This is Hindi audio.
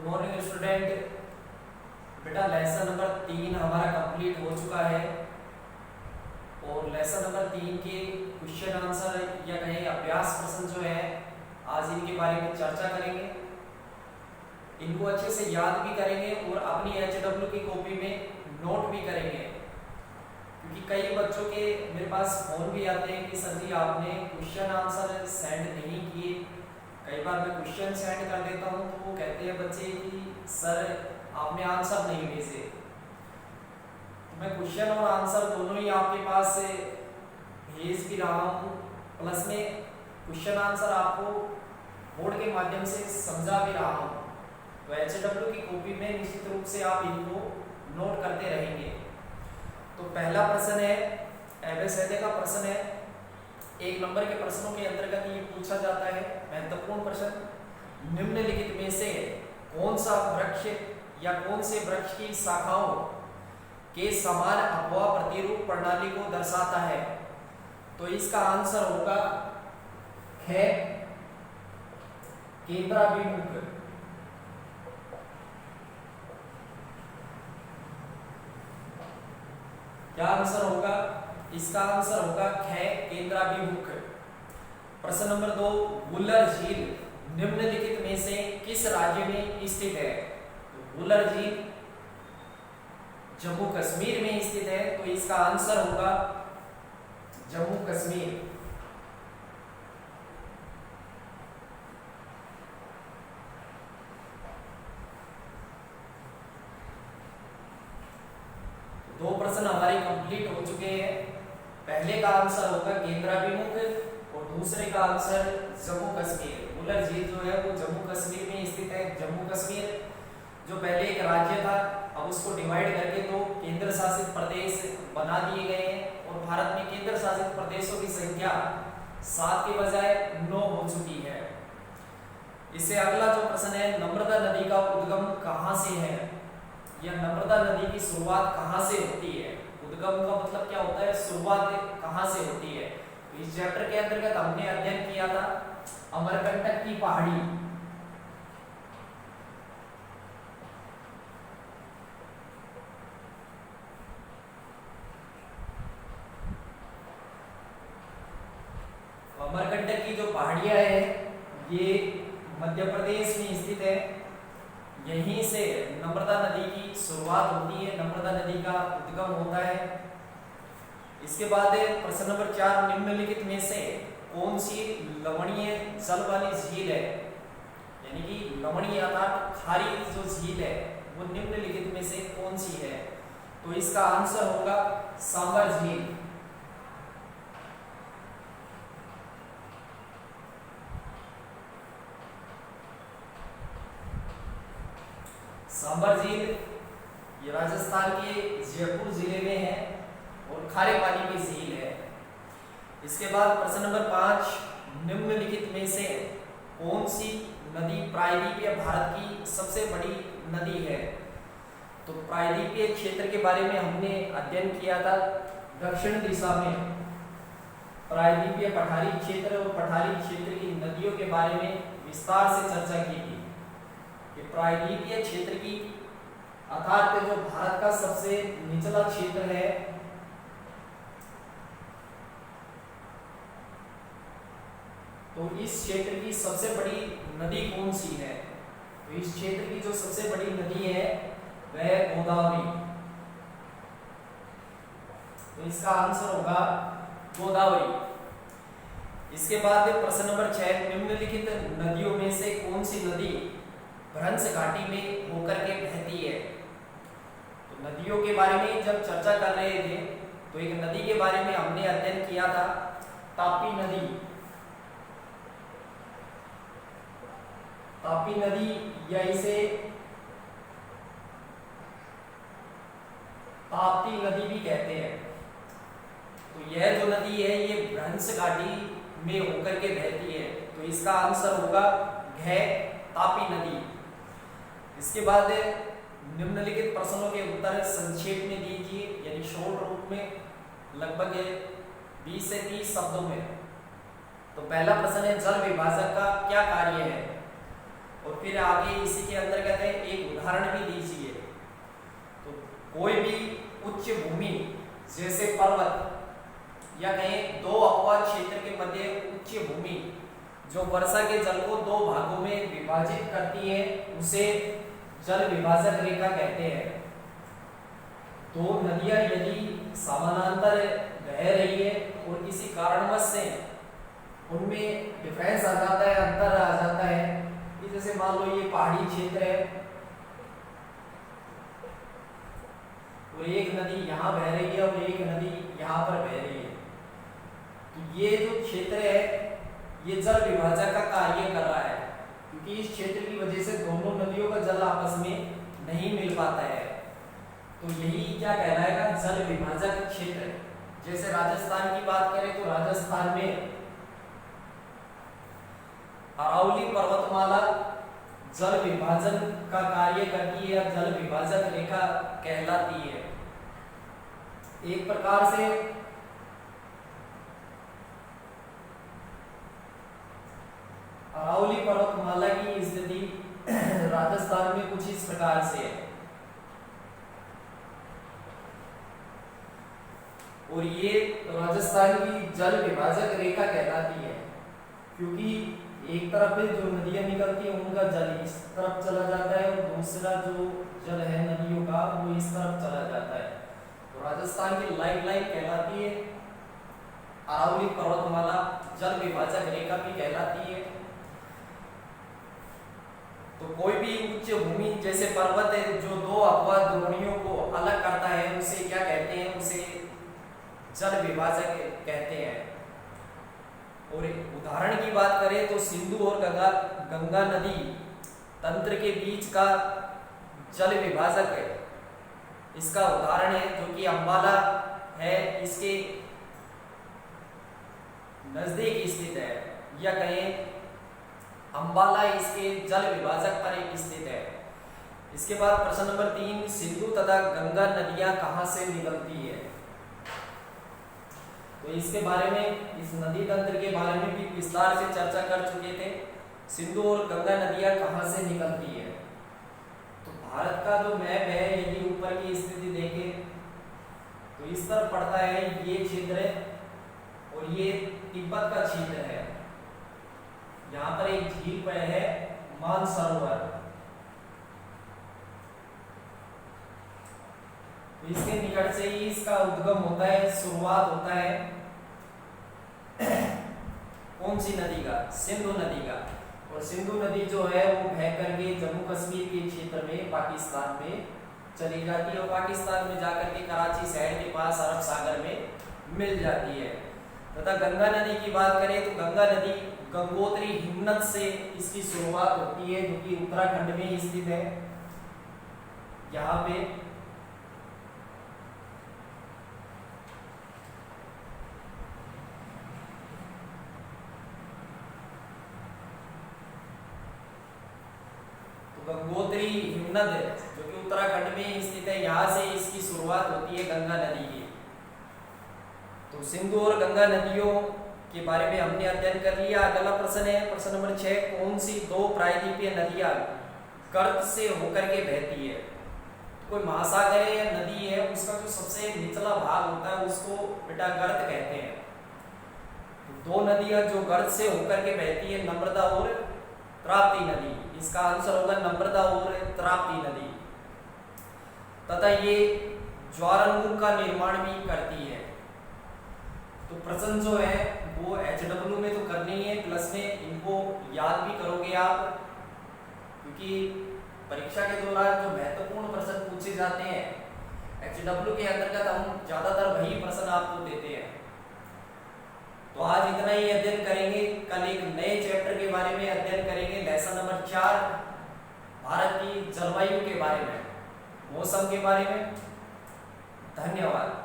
Good morning student. बेटा लेसन नंबर 3 हमारा कंप्लीट हो चुका है और लेसन नंबर 3 के क्वेश्चन आंसर या कहें अभ्यास प्रश्न जो है आज इनके बारे में चर्चा करेंगे। इनको अच्छे से याद भी करेंगे और अपनी HW की कॉपी में नोट भी करेंगे, क्योंकि कई बच्चों के मेरे पास फोन भी आते हैं कि सर जी आपने क्वेश्चन आंसर सेंड नहीं किए। कई बार मैं क्वेश्चन सेंड कर देता हूँ तो वो कहते हैं बच्चे कि सर आपने आंसर नहीं भेजे। मैं क्वेश्चन और आंसर दोनों ही आपके पास से भेज भी रहा हूँ, प्लस में क्वेश्चन आंसर आपको बोर्ड के माध्यम से समझा भी रहा हूँ। तो HW की कॉपी में निश्चित रूप से आप इनको नोट करते रहेंगे। तो पहला प्रश्न है एबीसीडी का प्रश्न है। 1 नंबर के प्रश्नों के अंतर्गत ये पूछा जाता है महत्वपूर्ण प्रश्न, निम्नलिखित में से कौन सा वृक्ष या कौन से वृक्ष की शाखाओं के समान अपवाह प्रतिरूप प्रणाली को दर्शाता है। तो इसका आंसर होगा ख केंद्राभिमुख। क्या आंसर होगा? इसका आंसर होगा ख केंद्राभिमुख। प्रश्न नंबर 2, वुलर झील निम्नलिखित में से किस राज्य में स्थित है। तो वुलर झील जम्मू कश्मीर में स्थित है, तो इसका आंसर होगा जम्मू कश्मीर। दो प्रश्न हमारे कंप्लीट हो चुके हैं। पहले का आंसर होगा केंद्राभिमुख और दूसरे का आंसर जम्मू कश्मीर। वुलर झील जो है वो जम्मू कश्मीर में स्थित है। जम्मू कश्मीर जो पहले एक राज्य था, अब उसको डिवाइड करके दो केंद्र शासित प्रदेश बना दिए गए हैं और भारत में केंद्र शासित प्रदेशों की संख्या 7 के बजाय 9 हो चुकी है। इससे अगला जो प्रश्न है, नर्मदा नदी का उद्गम कहाँ से है या नर्मदा नदी की शुरुआत कहाँ से होती है। उद्गम का मतलब क्या होता है, शुरुआत कहाँ से होती है। तो इस चैप्टर के अंतर्गत हमने अध्ययन किया था अमरकंटक की पहाड़ी। अमरकंटक की जो पहाड़ियां हैं ये मध्य प्रदेश में स्थित है। यहीं से नर्मदा नदी की शुरुआत होती है, नर्मदा नदी का उद्गम होता है। इसके बाद प्रश्न नंबर 4, निम्नलिखित में से कौन सी लवणीय जल वाली झील है, यानी कि लवणीय अर्थात खारी जो झील है वो निम्नलिखित में से कौन सी है। तो इसका आंसर होगा सांबर झील। सांबर झील ये राजस्थान के जयपुर जिले में है और खारे पानी की झील है। इसके बाद प्रश्न नंबर 5, निम्नलिखित में से कौन सी नदी प्रायद्वीपीय भारत की सबसे बड़ी नदी है। तो प्रायद्वीपीय क्षेत्र के बारे में हमने अध्ययन किया था दक्षिण दिशा में। प्रायद्वीपीय पठारी क्षेत्र और पठारी क्षेत्र की नदियों के बारे में विस्तार से चर्चा की थी कि प्रायद्वीपीय क्षेत्र की अर्थात जो भारत का सबसे निचला क्षेत्र है तो इस क्षेत्र की सबसे बड़ी नदी कौन सी है। तो इस क्षेत्र की जो सबसे बड़ी नदी है वह गोदावरी। तो इसका आंसर होगा गोदावरी। इसके बाद प्रश्न नंबर 6, निम्नलिखित नदियों में से कौन सी नदी भ्रंश घाटी में होकर के बहती है। तो नदियों के बारे में जब चर्चा कर रहे थे तो एक नदी के बारे में हमने अध्ययन किया था तापी नदी। तापी नदी या इसे ताप्ती नदी भी कहते हैं। तो यह जो नदी है ये भ्रंश घाटी में होकर के बहती है। तो इसका आंसर होगा घ तापी नदी। इसके बाद निम्नलिखित प्रश्नों के उत्तर संक्षेप में दीजिए, यानी शॉर्ट रूप में लगभग 20 से 30 शब्दों में। तो पहला प्रश्न है जल विभाजक का क्या कार्य है। और फिर आगे इसी के अंतर्गत है एक उदाहरण भी दीजिए। तो कोई भी उच्च भूमि जैसे पर्वत या कहें दो अपवाद क्षेत्र के मध्य उच्च भूमि जो वर्षा के जल को दो भागों में विभाजित करती है उसे जल विभाजक रेखा कहते हैं। दो नदियां यदि समानांतर बह रही है और किसी कारणवश से उनमें डिफरेंस आ जाता है, अंतर आ जाता है, जैसे मान लो ये पहाड़ी क्षेत्र है और एक नदी यहाँ बह रही है और एक नदी यहाँ पर बह रही है, तो ये जो क्षेत्र है ये जल विभाजक का कार्य कर रहा है, क्योंकि इस क्षेत्र की वजह से दोनों नदियों का जल आपस में नहीं मिल पाता है। तो यही क्या कहलाएगा, जल विभाजक क्षेत्र। जैसे राजस्थान की बात करें तो राजस्थान में अरावली पर्वतमाला जल विभाजन का कार्य करती है या जल विभाजक रेखा कहलाती है। एक प्रकार से अरावली पर्वतमाला की स्थिति राजस्थान में कुछ इस प्रकार से है और ये राजस्थान की जल विभाजक रेखा कहलाती है, क्योंकि एक तरफ से जो नदियां निकलती है उनका जल इस तरफ चला जाता है और दूसरा जो जल है नदियों का वो इस तरफ चला जाता है। तो राजस्थान की लाइफ लाइन कहलाती है, अरावली पर्वतमाला जल विभाजक रेखा भी कहलाती है। तो कोई भी उच्च भूमि जैसे पर्वत है जो दो अपवाद द्रोणियों को अलग करता है उसे क्या कहते हैं, उसे जल विभाजक कहते हैं। और उदाहरण की बात करें तो सिंधु और गंगा नदी तंत्र के बीच का जल विभाजक है, इसका उदाहरण है जो कि अंबाला है, इसके नजदीक स्थित है, या कहें अंबाला इसके जल विभाजक पर स्थित है। इसके बाद प्रश्न नंबर 3, सिंधु तथा गंगा नदियां कहां से निकलती है। तो इसके बारे में, इस नदी तंत्र के बारे में भी विस्तार से चर्चा कर चुके थे। सिंधु और गंगा नदियां कहां से निकलती है, तो भारत का जो मैप है यदि ऊपर की स्थिति देखें तो इस तरफ पड़ता है ये क्षेत्र है और ये तिब्बत का क्षेत्र है। यहाँ पर एक झील पर है मानसरोवर, तो इसके निकट से ही इसका उद्गम होता है, शुरुआत होता है कौन सी नदी का, सिंधु नदी का। और सिंधु नदी जो है वो बह करके जम्मू कश्मीर के क्षेत्र में पाकिस्तान में चली जाती है और पाकिस्तान में जाकर के कराची शहर के पास अरब सागर में मिल जाती है। तथा गंगा नदी की बात करें तो गंगा नदी गंगोत्री हिमनद से इसकी शुरुआत होती है जो कि उत्तराखंड में स्थित है। यहाँ पे गंगोत्री हिमनद है जो कि उत्तराखंड में स्थित है, यहाँ से इसकी शुरुआत होती है गंगा नदी की। तो सिंधु और गंगा नदियों के बारे में हमने अध्ययन कर लिया। अगला प्रश्न है प्रश्न नंबर 6, कौन सी दो प्रायद्वीपीय नदियां गर्त से होकर के बहती है। तो कोई महासागर है या नदी है, उसका जो सबसे निचला भाग होता है उसको बेटा गर्त कहते हैं। तो दो नदियां जो गर्त से होकर के बहती है, नर्मदा और ताप्ती नदी, इसका आंसर होगा नर्मदा और ताप्ती नदी। तथा ये ज्वारमुख का निर्माण भी करती है। तो प्रश्न जो है वो HW में तो करनी है, प्लस में इनको याद भी करोगे आप, क्योंकि परीक्षा के दौरान जो महत्वपूर्ण प्रश्न पूछे जाते हैं HW के अंतर्गत हम ज्यादातर वही प्रश्न आपको देते हैं। तो आज इतना ही अध्ययन करेंगे, कल एक नए चैप्टर के बारे में अध्ययन करेंगे, लेसन नंबर 4 भारत की जलवायु के बारे में, मौसम के बारे में। धन्यवाद।